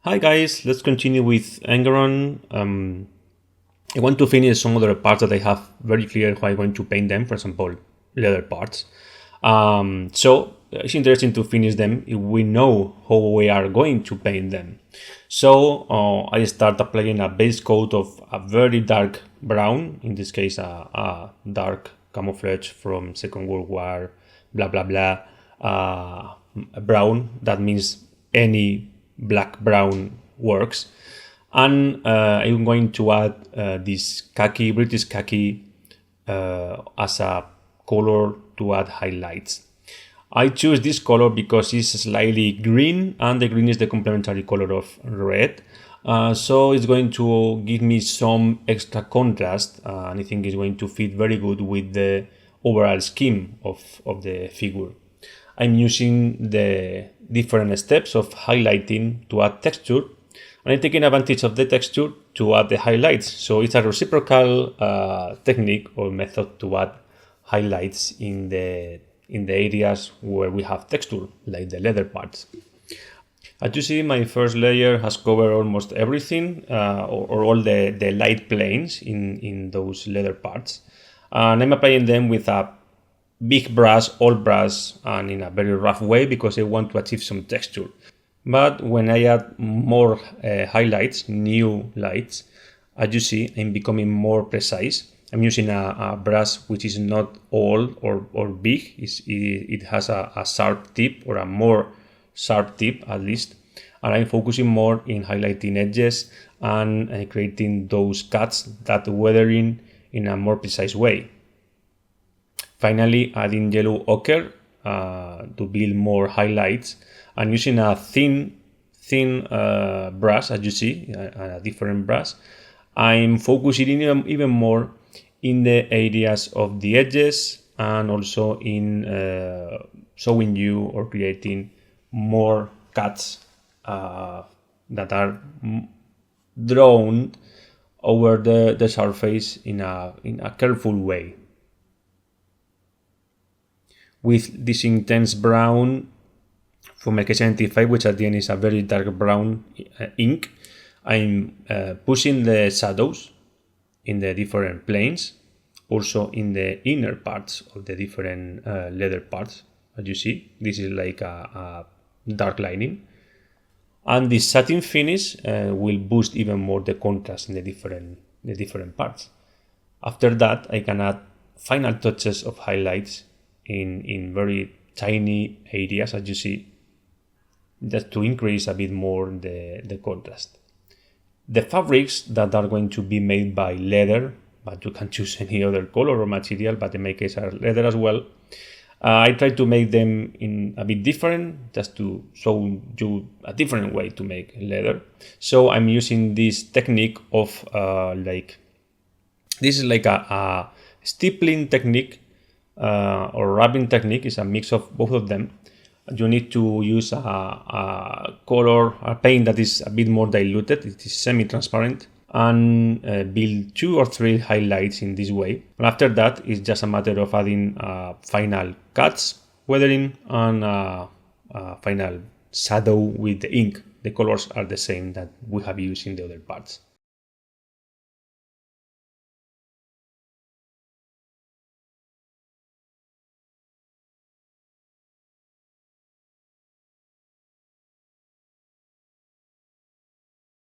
Hi guys, let's continue with Engeron. I want to finish some other parts that I have very clear how I'm going to paint them, for example, leather parts. So it's interesting to finish them if we know how we are going to paint them. So I start applying a base coat of a very dark brown, in this case a dark camouflage from Second World War, blah blah blah, brown. That means any black brown works, and I'm going to add this British khaki as a color to add highlights. I choose this color because it's slightly green, and the green is the complementary color of red. So it's going to give me some extra contrast, and I think it's going to fit very good with the overall scheme of the figure. I'm using the different steps of highlighting to add texture, and I'm taking advantage of the texture to add the highlights. So it's a reciprocal technique or method to add highlights in the areas where we have texture, like the leather parts. As you see, my first layer has covered almost everything, or all the light planes in those leather parts. And I'm applying them with a big brush, old brush, and in a very rough way because I want to achieve some texture. But when I add more highlights, new lights, as you see, I'm becoming more precise. I'm using a brush which is not old or big. It has a sharp tip, or a more sharp tip at least. And I'm focusing more in highlighting edges and creating those cuts, that weathering in a more precise way. Finally, adding yellow ochre to build more highlights, and using a thin brush, as you see, a different brush. I'm focusing even more in the areas of the edges, and also in showing you or creating more cuts that are drawn over the surface in a careful way. With this intense brown from LK75, which at the end is a very dark brown ink, I'm pushing the shadows in the different planes, also in the inner parts of the different leather parts. As you see, this is like a dark lining, and the satin finish will boost even more the contrast in the different parts. After that, I can add final touches of highlights in very tiny areas, as you see, just to increase a bit more the contrast. The fabrics that are going to be made by leather, but you can choose any other color or material, but in my case are leather as well. I try to make them in a bit different, just to show you a different way to make leather. So I'm using this technique of this is like a stippling technique, or rubbing technique. Is a mix of both of them. You need to use a paint that is a bit more diluted. It is semi-transparent, and build 2 or 3 highlights in this way. And after that, it's just a matter of adding final cuts, weathering, and final shadow with the ink. The colors are the same that we have used in the other parts.